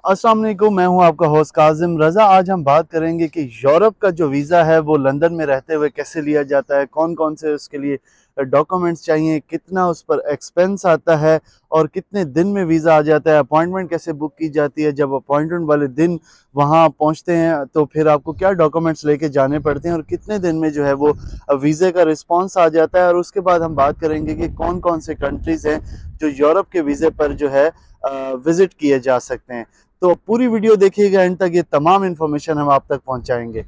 अस्सलाम वालेकुम, मैं हूं आपका होस्ट काजिम रज़ा। आज हम बात करेंगे कि यूरोप का जो वीज़ा है वो लंदन में रहते हुए कैसे लिया जाता है, कौन कौन से उसके लिए डॉक्यूमेंट्स चाहिए, कितना उस पर एक्सपेंस आता है और कितने दिन में वीज़ा आ जाता है, अपॉइंटमेंट कैसे बुक की जाती है, जब अपॉइंटमेंट वाले दिन वहां पहुंचते हैं तो फिर आपको क्या डॉक्यूमेंट्स लेके जाने पड़ते हैं और कितने दिन में जो है वो वीज़े का रिस्पॉन्स आ जाता है। और उसके बाद हम बात करेंगे कि कौन कौन से कंट्रीज़ हैं जो यूरोप के वीज़े पर जो है विज़िट किए जा सकते हैं। तो पूरी वीडियो देखिएगा एंड तक, ये तमाम इन्फॉर्मेशन हम आप तक पहुंचाएंगे।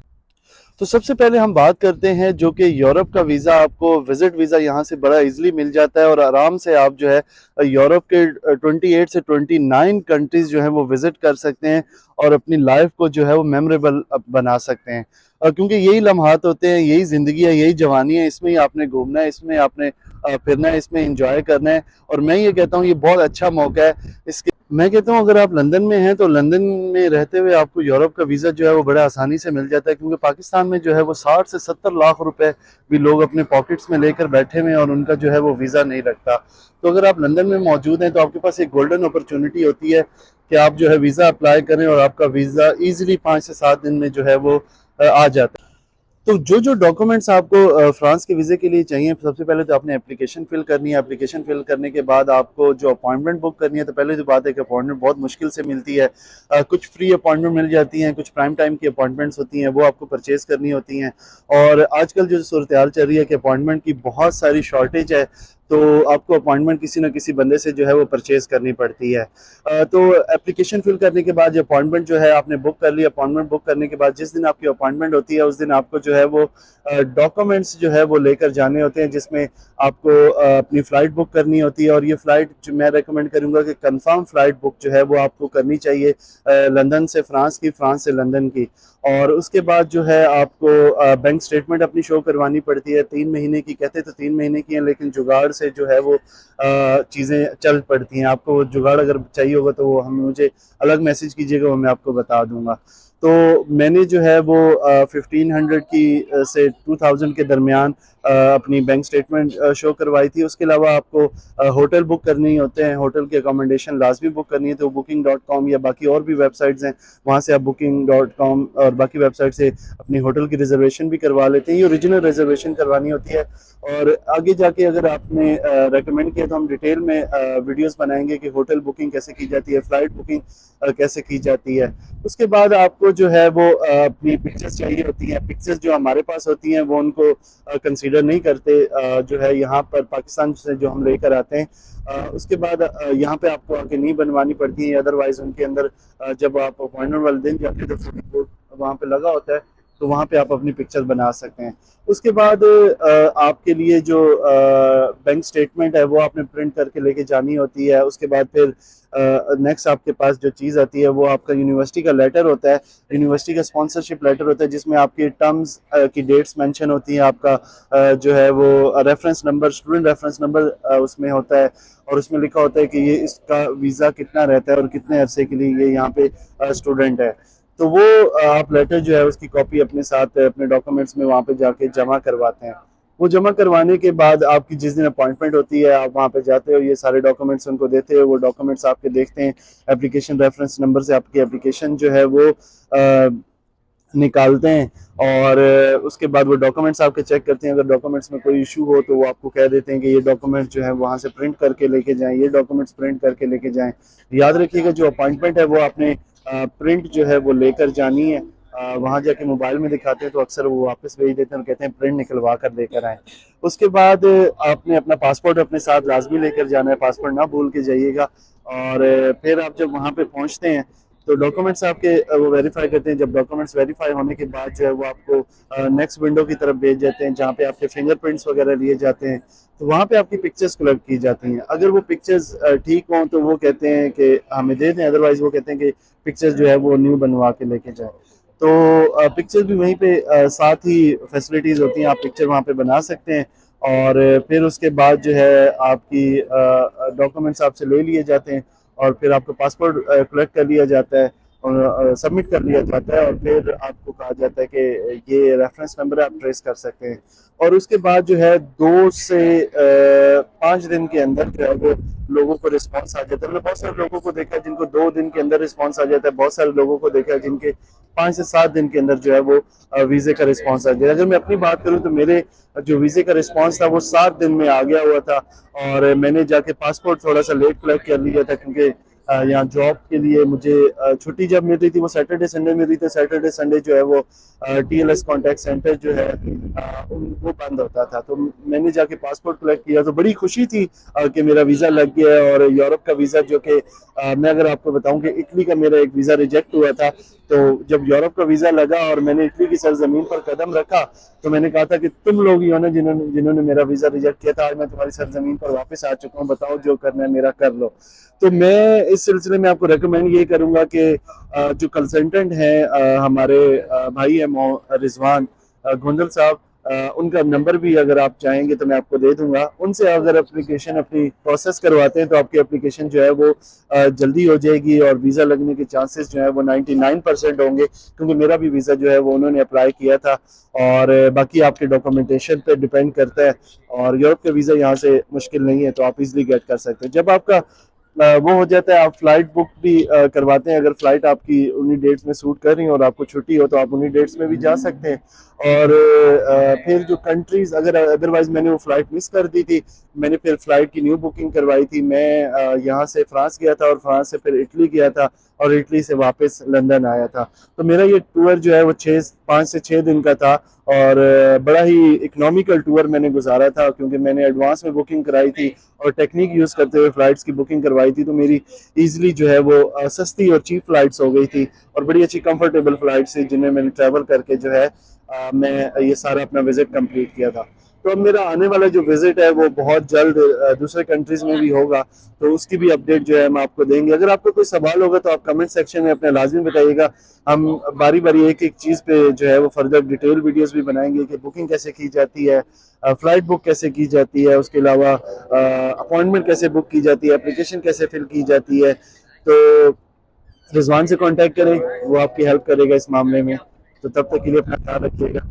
तो सबसे पहले हम बात करते हैं जो कि यूरोप का वीज़ा, आपको विजिट वीज़ा यहाँ से बड़ा इजीली मिल जाता है और आराम से आप जो है यूरोप के 28 से 29 कंट्रीज जो है वो विजिट कर सकते हैं और अपनी लाइफ को जो है वो मेमोरेबल बना सकते हैं। क्योंकि यही लम्हात होते हैं, यही ज़िंदगी है, यही जवानी है, इसमें ही आपने घूमना है, इसमें आपने फिरना है, इसमें इंजॉय करना है। और मैं ये कहता हूँ ये बहुत अच्छा मौका है इसके। मैं कहता हूँ अगर आप लंदन में हैं तो लंदन में रहते हुए आपको यूरोप का वीज़ा जो है वो बड़ा आसानी से मिल जाता है, क्योंकि पाकिस्तान में जो है वो 60 से 70 लाख रुपए भी लोग अपने पॉकेट्स में लेकर बैठे हुए हैं और उनका जो है वो वीज़ा नहीं लगता। तो अगर आप लंदन में मौजूद हैं तो आपके पास एक गोल्डन अपॉर्चुनिटी होती है कि आप जो है वीज़ा अप्लाई करें और आपका वीज़ा ईजिली 5 से 7 दिन में जो है वो आ जाता है। तो जो जो डॉक्यूमेंट्स आपको फ्रांस के वीज़े के लिए चाहिए, सबसे पहले तो आपने एप्लीकेशन फिल करनी है। एप्लीकेशन फिल करने के बाद आपको जो अपॉइंटमेंट बुक करनी है, तो पहले तो बात है कि अपॉइंटमेंट बहुत मुश्किल से मिलती है। कुछ फ्री अपॉइंटमेंट मिल जाती हैं, कुछ प्राइम टाइम की अपॉइंटमेंट्स होती हैं, वो आपको परचेज करनी होती हैं। और आजकल जो सूरत हाल चल रही है कि अपॉइंटमेंट की बहुत सारी शॉर्टेज है, तो आपको अपॉइंटमेंट किसी न किसी बंदे से जो है वो परचेज करनी पड़ती है। तो एप्लीकेशन फिल करने के बाद जो अपॉइंटमेंट जो है आपने बुक कर लिया। अपॉइंटमेंट बुक करने के बाद जिस दिन आपकी अपॉइंटमेंट होती है उस दिन आपको जो है वो डॉक्यूमेंट्स जो है वो लेकर जाने होते हैं, जिसमें आपको अपनी फ़्लाइट बुक करनी होती है। और ये फ़्लाइट जो मैं रेकमेंड करूँगा कि कंफर्म फ़्लाइट बुक जो है वो आपको करनी चाहिए, लंदन से फ़्रांस की, फ़्रांस से लंदन की। और उसके बाद जो है आपको बैंक स्टेटमेंट अपनी शो करवानी पड़ती है। 3 महीने की कहते तो 3 महीने की है, लेकिन जुगाड़ से जो है वो चीज़ें चल पड़ती हैं। आपको वो जुगाड़ अगर चाहिए होगा तो वो हम मुझे अलग मैसेज कीजिएगा, वो मैं आपको बता दूंगा। तो मैंने जो है वो 1500 की से 2000 के दरमियान अपनी बैंक स्टेटमेंट शो करवाई थी। उसके अलावा आपको होटल बुक करनी होते हैं, होटल की अकोमोडेशन लाजमी बुक करनी है। तो booking.com या बाकी और भी वेबसाइट्स हैं, वहाँ से आप booking.com और बाकी वेबसाइट से अपनी होटल की रिजर्वेशन भी करवा लेते हैं। ये ओरिजिनल रिजर्वेशन करवानी होती है। और आगे जाके अगर आपने रेकमेंड किया तो हम डिटेल में वीडियोस बनाएंगे कि होटल बुकिंग कैसे की जाती है, फ़्लाइट बुकिंग कैसे की जाती है। उसके बाद आपको जो है वो अपनी पिक्चर्स चाहिए होती हैं। पिक्चर्स जो हमारे पास होती हैं वो उनको कंसीडर नहीं करते, जो है यहाँ पर पाकिस्तान से जो हम लेकर आते हैं। उसके बाद यहाँ पे आपको आके नहीं बनवानी पड़ती है, अदरवाइज उनके अंदर जब आप अपॉइंटमेंट वाले दिन जाते हैं तो फोटो बोर्ड वहाँ पे लगा होता है, तो वहाँ पे आप अपनी पिक्चर बना सकते हैं। उसके बाद आपके लिए जो बैंक स्टेटमेंट है वो आपने प्रिंट करके लेके जानी होती है। उसके बाद फिर नेक्स्ट आपके पास जो चीज़ आती है वो आपका यूनिवर्सिटी का लेटर होता है, यूनिवर्सिटी का स्पॉन्सरशिप लेटर होता है, जिसमें आपकी टर्म्स की डेट्स मेंशन होती हैं। आपका जो है वो reference number, student reference number उसमें होता है और उसमें लिखा होता है कि ये इसका वीज़ा कितना रहता है और कितने अरसे के लिए ये यहाँ पे स्टूडेंट है। तो वो आप लेटर जो है उसकी कॉपी अपने साथ अपने डॉक्यूमेंट्स में वहाँ पे जाके जमा करवाते हैं। वो जमा करवाने के बाद आपकी जिस दिन अपॉइंटमेंट होती है आप वहाँ पे जाते हो, ये सारे डॉक्यूमेंट्स उनको देते हो, वो डॉक्यूमेंट्स आपके देखते हैं। एप्लीकेशन रेफरेंस नंबर से आपकी एप्लीकेशन जो है वो निकालते हैं और उसके बाद वो डॉक्यूमेंट्स आपके चेक करते हैं। अगर डॉक्यूमेंट्स में कोई इशू हो तो वो आपको कह देते हैं कि ये डॉक्यूमेंट जो है वहाँ से प्रिंट करके लेके जाएं, ये डॉक्यूमेंट्स प्रिंट करके लेके जाएं। याद रखिएगा जो अपॉइंटमेंट है वो आपने प्रिंट जो है वो लेकर जानी है। वहाँ जाके मोबाइल में दिखाते हैं तो अक्सर वो वापस भेज देते हैं और कहते हैं प्रिंट निकलवा कर लेकर आएँ। उसके बाद आपने अपना पासपोर्ट अपने साथ लाजमी लेकर जाना है, पासपोर्ट ना भूल के जाइएगा। और फिर आप जब वहाँ पे पहुँचते हैं तो डॉक्यूमेंट्स आपके वो वेरीफाई करते हैं। जब डॉक्यूमेंट्स वेरीफाई होने के बाद जो है वो आपको नेक्स्ट विंडो की तरफ भेज देते हैं, जहाँ पे आपके फिंगरप्रिंट्स वगैरह लिए जाते हैं। तो वहाँ पे आपकी पिक्चर्स कलेक्ट की जाती हैं। अगर वो पिक्चर्स ठीक हों तो वो कहते हैं कि हमें दे दें, अदरवाइज वो कहते हैं कि पिक्चर्स जो है वो न्यू बनवा के लेके जाएं। तो पिक्चर भी वहीं पे साथ ही फैसिलिटीज़ होती हैं, आप पिक्चर वहाँ पे बना सकते हैं। और फिर उसके बाद जो है आपकी डॉक्यूमेंट्स आपसे ले लिए जाते हैं और फिर आपका पासपोर्ट कलेक्ट कर लिया जाता है। सबमिट कर दिया जाता है और फिर आपको कहा जाता है कि ये रेफरेंस नंबर है, आप ट्रेस कर सकते हैं। और उसके बाद जो है 2 से 5 दिन के अंदर जो है वो लोगों को रिस्पांस आ जाता है। मैंने बहुत सारे लोगों को देखा है जिनको 2 दिन के अंदर रिस्पांस आ जाता है, बहुत सारे लोगों को देखा है जिनके 5 से 7 दिन के अंदर जो है वो वीजे का रिस्पांस आ गया। अगर मैं अपनी बात करूं तो मेरे जो वीजे का रिस्पांस था वो 7 दिन में आ गया हुआ था। और मैंने जाके पासपोर्ट थोड़ा सा लेट कलेक्ट कर लिया था क्योंकि यहाँ जॉब के लिए मुझे छुट्टी जब मिल रही थी वो सैटरडे संडे मिल रही थी। सैटरडे संडे जो है वो TLS कॉन्टैक्ट सेंटर जो है वो बंद होता था, तो मैंने जाके पासपोर्ट कलेक्ट किया। तो बड़ी खुशी थी कि मेरा वीज़ा लग गया है। और यूरोप का वीज़ा जो कि मैं अगर आपको बताऊं कि इटली का मेरा एक वीज़ा रिजेक्ट हुआ था, तो जब यूरोप का वीज़ा लगा और मैंने इटली की सरजमीन पर कदम रखा तो मैंने कहा था कि तुम लोग ही हो ना जिन्होंने मेरा वीज़ा रिजेक्ट किया था, आज मैं तुम्हारी सरजमीन पर वापस आ चुका हूँ, बताओ जो करना है मेरा कर लो। तो मैं इस सिलसिले में आपको रेकमेंड ये करूंगा कि जो कंसल्टेंट हैं हमारे भाई है रिजवान गोंदल साहब, उनका नंबर भी अगर आप चाहेंगे तो मैं आपको दे दूंगा। उनसे अगर एप्लीकेशन अपनी प्रोसेस करवाते हैं तो आपकी एप्लीकेशन जो है वो जल्दी हो जाएगी और वीज़ा लगने के चांसेस जो है वो 99% होंगे, क्योंकि मेरा भी वीज़ा जो है वो उन्होंने अप्लाई किया था। और बाकी आपके डॉक्यूमेंटेशन पे डिपेंड करता है। और यूरोप का वीज़ा यहाँ से मुश्किल नहीं है, तो आप इजीली गेट कर सकते हैं। जब आपका वो हो जाता है, आप फ्लाइट बुक भी करवाते हैं। अगर फ्लाइट आपकी उन्हीं डेट्स में सूट कर रही है और आपको छुट्टी हो तो आप उन्हीं डेट्स में भी जा सकते हैं। और फिर जो कंट्रीज, अगर अदरवाइज मैंने वो फ्लाइट मिस कर दी थी, मैंने फिर फ्लाइट की न्यू बुकिंग करवाई थी। मैं यहाँ से फ्रांस गया था और फ्रांस से फिर इटली गया था और इटली से वापस लंदन आया था। तो मेरा ये टूर जो है वो 5 से 6 दिन का था। और बड़ा ही इकोनॉमिकल टूर मैंने गुजारा था क्योंकि मैंने एडवांस में बुकिंग कराई थी और टेक्निक यूज़ करते हुए फ़्लाइट्स की बुकिंग करवाई थी। तो मेरी ईजिली जो है वो सस्ती और चीप फ़्लाइट्स हो गई थी और बड़ी अच्छी कंफर्टेबल फ़्लाइट्स थी जिनमें मैंने ट्रैवल करके जो है मैं ये सारा अपना विज़िट कंप्लीट किया था। तो अब मेरा आने वाला जो विज़िट है वो बहुत जल्द दूसरे कंट्रीज़ में भी होगा, तो उसकी भी अपडेट जो है हम आपको देंगे। अगर आपको कोई सवाल होगा तो आप कमेंट सेक्शन में अपने लाजिम बताइएगा। हम बारी बारी एक एक चीज़ पे जो है वो फर्दर डिटेल वीडियोस भी बनाएंगे कि बुकिंग कैसे की जाती है, फ़्लाइट बुक कैसे की जाती है, उसके अलावा अपॉइंटमेंट कैसे बुक की जाती है, एप्लीकेशन कैसे फिल की जाती है। तो रिजवान से कांटेक्ट करें, वो आपकी हेल्प करेगा इस मामले में। तो तब तक के लिए अपना ख्याल रखिएगा।